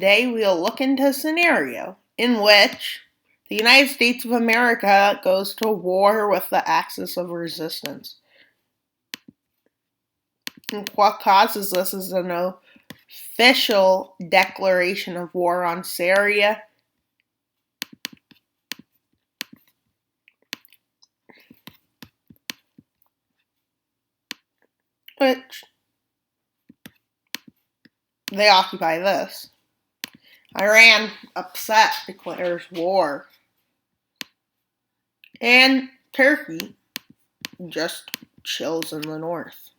Today we'll look into a scenario in which the United States of America goes to war with the Axis of Resistance. And what causes this is an official declaration of war on Syria, which they occupy this. Iran, upset, declares war. And Turkey just chills in the north.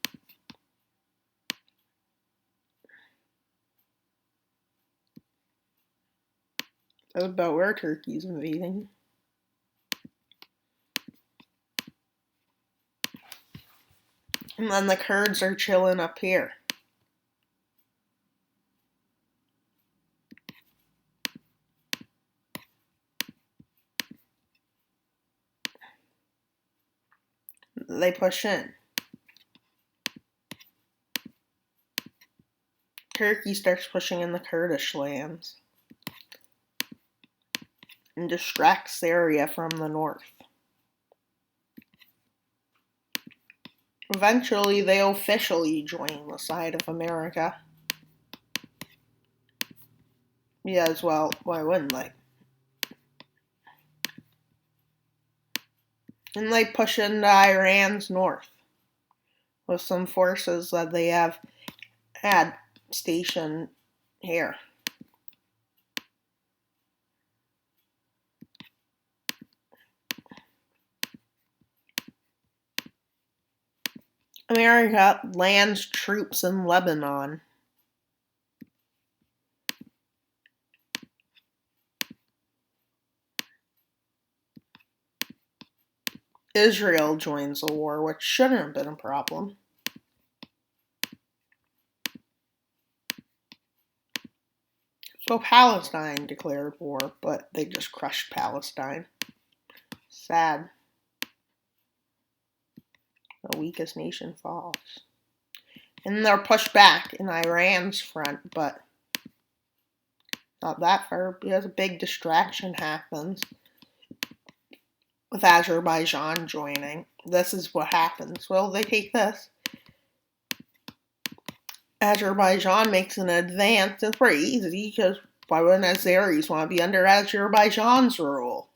That's about where Turkey's invading. And then the Kurds are chilling up here. They push in. Turkey starts pushing in the Kurdish lands and distracts Syria from the north. Eventually, they officially join the side of America. Yeah, as well, why wouldn't they? And they push into Iran's north with some forces that they have had stationed here. America lands troops in Lebanon. Israel joins the war, which shouldn't have been a problem. So Palestine declared war, but they just crushed Palestine. Sad. The weakest nation falls. And they're pushed back in Iran's front, but not that far because a big distraction happens with Azerbaijan joining. This is what happens. Well, they take this. Azerbaijan makes an advance. It's pretty easy because why wouldn't Azeris want to be under Azerbaijan's rule?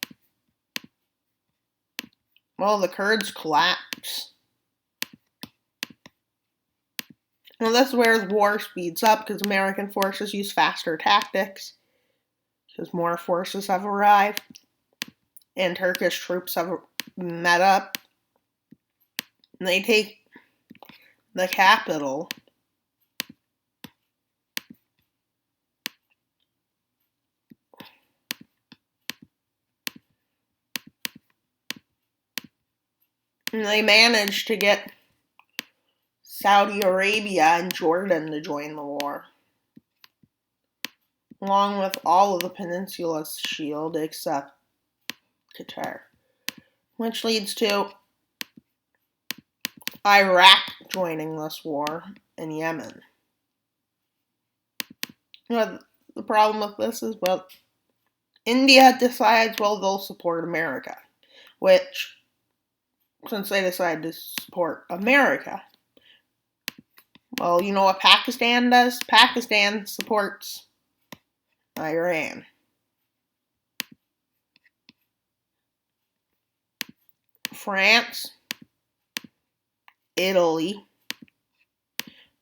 Well, the Kurds collapse. Well, this is where the war speeds up because American forces use faster tactics because more forces have arrived and Turkish troops have met up. And they take the capital. And they manage to get Saudi Arabia and Jordan to join the war, along with all of the Peninsula's shield except Qatar, which leads to Iraq joining this war and Yemen. The problem with this is, well, India decides, well, they'll support America, which, since they decided to support America, well, you know what Pakistan does? Pakistan supports Iran. France, Italy,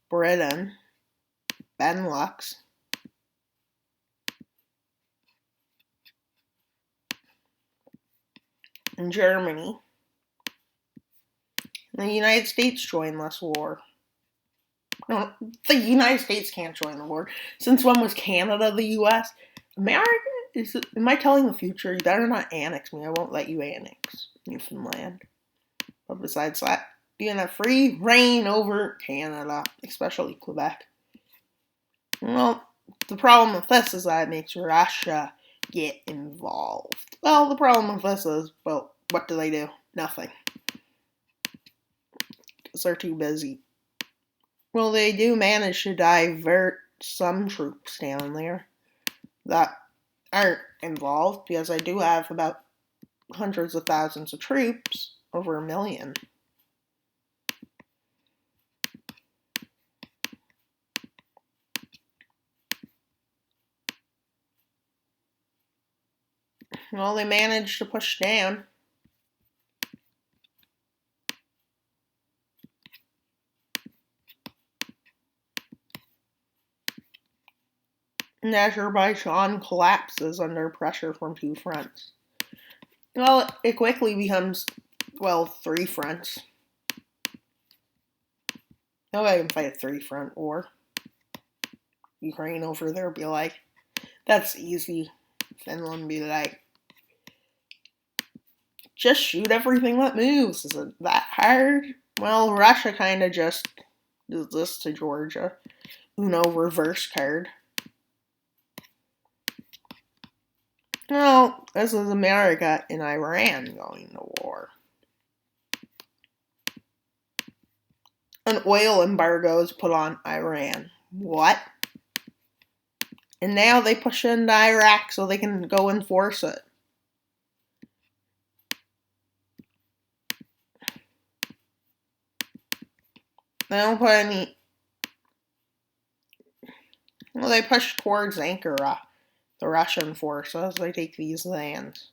Britain, Benelux, and Germany, and the United States join this war. No, the United States can't join the war. Since when was Canada the U.S.? America? Am I telling the future? You better not annex me. I won't let you annex Newfoundland. But besides that, you can have free reign over Canada, especially Quebec. Well, the problem with this is that it makes Russia get involved. Well, the problem with this is, well, what do? Nothing. Because they're too busy. Well, they do manage to divert some troops down there. that aren't involved, because I do have about hundreds of thousands of troops, over 1 million. Well, they managed to push down. And Azerbaijan collapses under pressure from 2 fronts. Well, it quickly becomes, 3 fronts. Nobody can fight a 3-front war. Ukraine over there be like, that's easy. Finland be like, just shoot everything that moves. Is it that hard? Well, Russia kind of just does this to Georgia. Uno reverse card. Well, this is America and Iran going to war. An oil embargo is put on Iran. What? And now they push into Iraq so they can go enforce it. They don't put any... Well, they push towards Ankara, the Russian forces. They take these lands.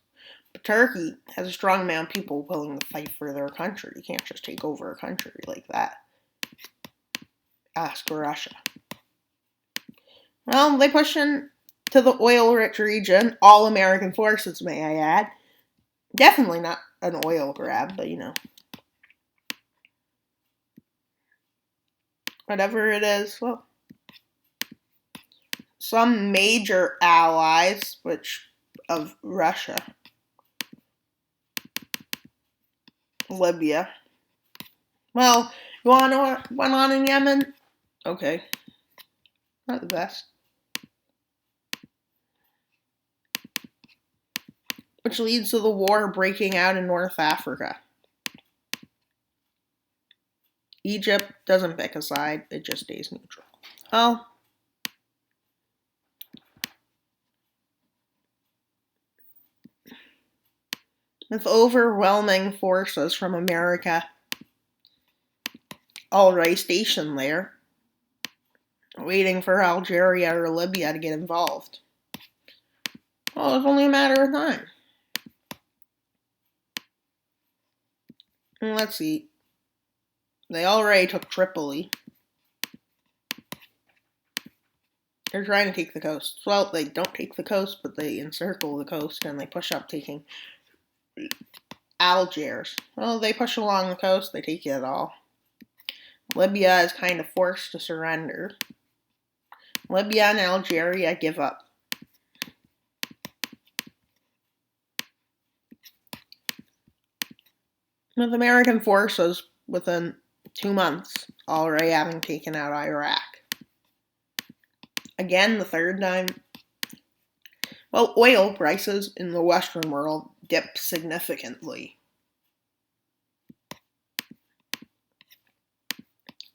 But Turkey has a strong amount of people willing to fight for their country. You can't just take over a country like that. Ask Russia. Well, they push into the oil-rich region. All American forces, may I add. Definitely not an oil grab, but whatever it is, well, some major allies, of Russia, Libya. Well, you want to know what went on in Yemen? Okay, not the best. Which leads to the war breaking out in North Africa. Egypt doesn't pick a side, it just stays neutral. Oh. With overwhelming forces from America already stationed there, waiting for Algeria or Libya to get involved. Well, it's only a matter of time. Let's see. They already took Tripoli. They're trying to take the coast. Well, they don't take the coast, but they encircle the coast and they push up, taking Algiers. Well, they push along the coast, they take it all. Libya is kind of forced to surrender. Libya and Algeria give up. With American forces within 2 months already having taken out Iraq. Again, the third time. Well, oil prices in the Western world dip significantly.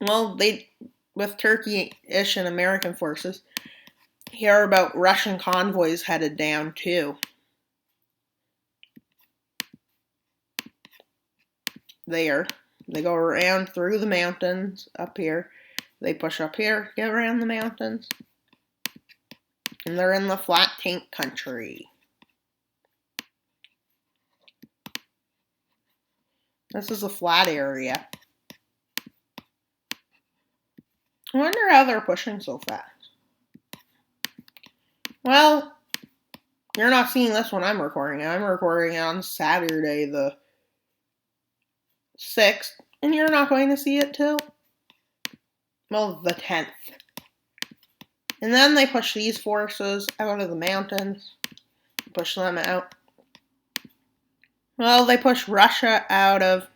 Well, with Turkish and American forces, hear about Russian convoys headed down too. There. They go around through the mountains up here. They push up here, get around the mountains. And they're in the flat tank country. This is a flat area. I wonder how they're pushing so fast. Well, you're not seeing this when I'm recording it. I'm recording it on Saturday the 6th, and you're not going to see it till, the 10th. And then they push these forces out of the mountains, push them out. Well, they push Russia out of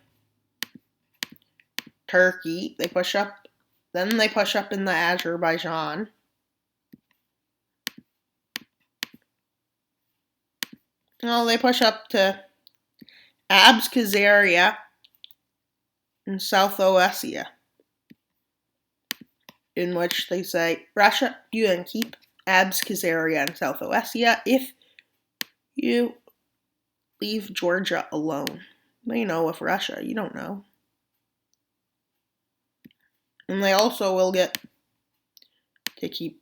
Turkey. They push up, then they push up in the Azerbaijan. Well, they push up to Abkhazia in South Ossetia, in which they say, Russia, you can keep Abkhazia area and South Ossetia if you leave Georgia alone. But with Russia, you don't know. And they also will get to keep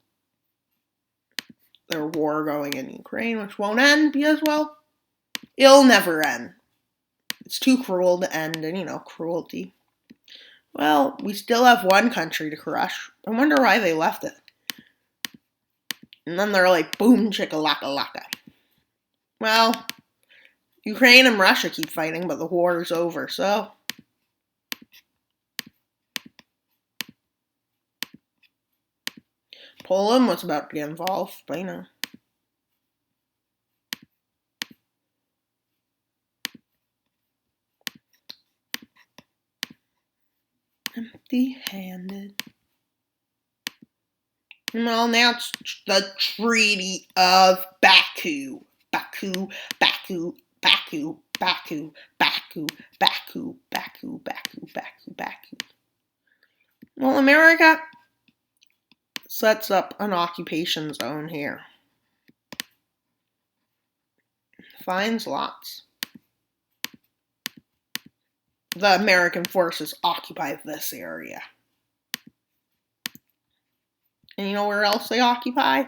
their war going in Ukraine, which won't end because, well, it'll never end. It's too cruel to end, and cruelty. Well, we still have one country to crush. I wonder why they left it. And then they're like, boom, chicka-laka-laka. Well, Ukraine and Russia keep fighting, but the war is over, so. Poland was about to get involved, but empty-handed. Well, now it's the Treaty of Baku. Baku, Baku, Baku, Baku, Baku, Baku, Baku, Baku, Baku, Baku. Well, America sets up an occupation zone here. Finds lots. The American forces occupy this area. And you know where else they occupy?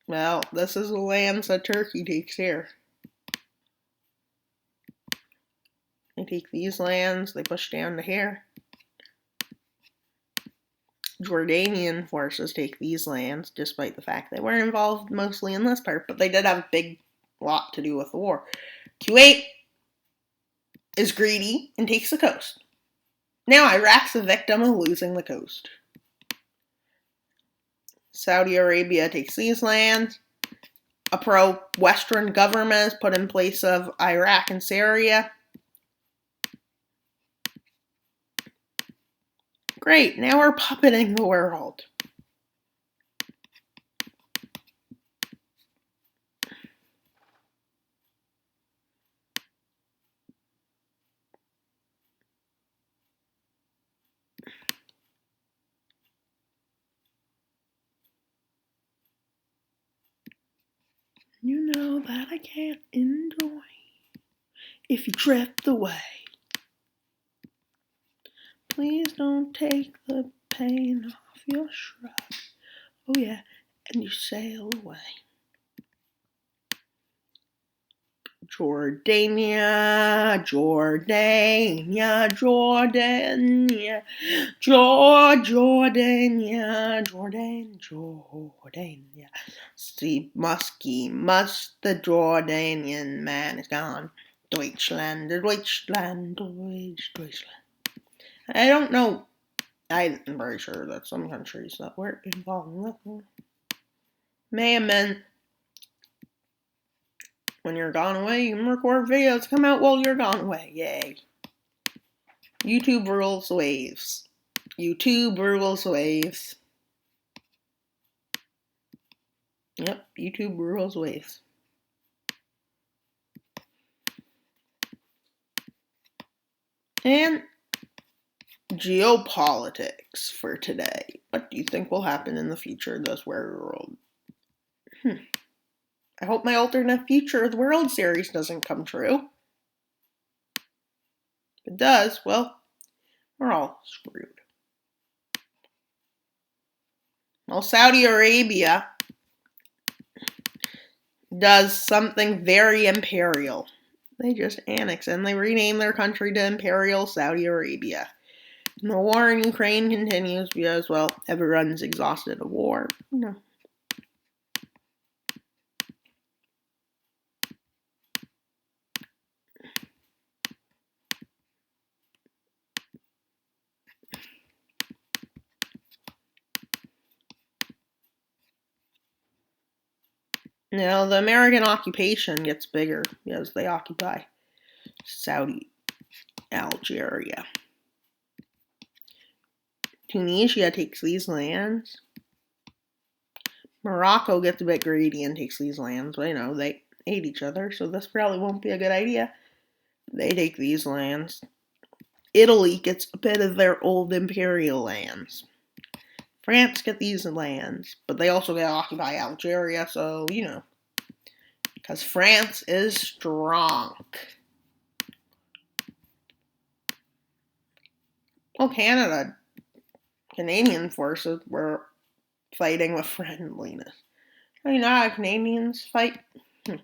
Well, this is the lands that Turkey takes here. They take these lands, they push down to here. Jordanian forces take these lands, despite the fact they weren't involved mostly in this part, but they did have a big lot to do with the war. Kuwait is greedy and takes the coast. Now Iraq's a victim of losing the coast. Saudi Arabia takes these lands. A pro-Western government is put in place of Iraq and Syria. Great, now we're puppeting the world. You know that I can't enjoy if you drift away. Please don't take the pain off your shrug. Oh yeah, and you sail away. Jordania, Jordania, Jordania, Jordania, Jordania. See, Muskie, the Jordanian man is gone. Deutschland, Deutschland, Deutschland. I don't know. I'm very sure that some countries that were involved in this may have meant when you're gone away, you can record videos come out while you're gone away. Yay. YouTube rules waves. YouTube rules waves. Yep, YouTube rules waves. And geopolitics for today. What do you think will happen in the future of this world? I hope my alternate future of the World Series doesn't come true. If it does, well, we're all screwed. Well, Saudi Arabia does something very imperial. They just annex and they rename their country to Imperial Saudi Arabia. And the war in Ukraine continues because, well, everyone's exhausted of war. Now, the American occupation gets bigger because they occupy Saudi Algeria. Tunisia takes these lands. Morocco gets a bit greedy and takes these lands. But, they hate each other, so this probably won't be a good idea. They take these lands. Italy gets a bit of their old imperial lands. France get these lands, but they also get occupied Algeria, so, because France is strong. Well, Canadian forces were fighting with friendliness. You know how Canadians fight? I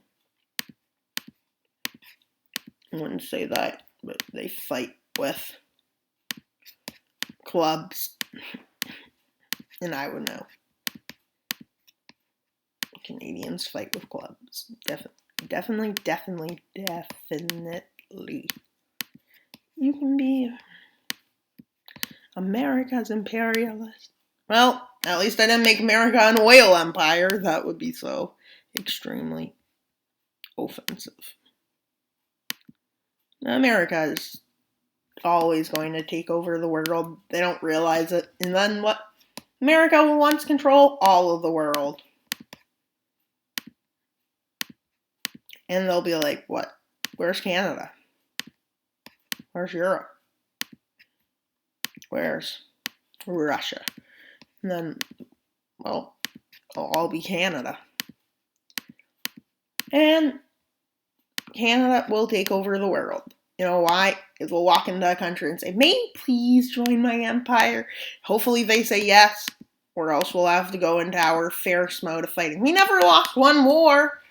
wouldn't say that, but they fight with clubs. And I would know. Canadians fight with clubs. Definitely. You can be America's imperialist. Well, at least I didn't make America an oil empire. That would be so extremely offensive. America is always going to take over the world. They don't realize it. And then what? America will once control all of the world. And they'll be like, what? Where's Canada? Where's Europe? Where's Russia? And then, well, it'll all be Canada. And Canada will take over the world. You know why? Because we'll walk into a country and say, may you please join my empire? Hopefully they say yes, or else we'll have to go into our fierce mode of fighting. We never lost one war.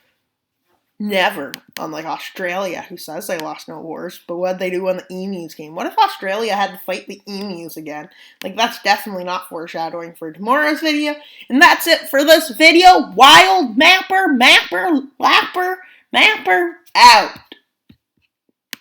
Never. Unlike Australia, who says they lost no wars. But what'd they do when the emus came? What if Australia had to fight the emus again? That's definitely not foreshadowing for tomorrow's video. And that's it for this video. Wild Mapper, out.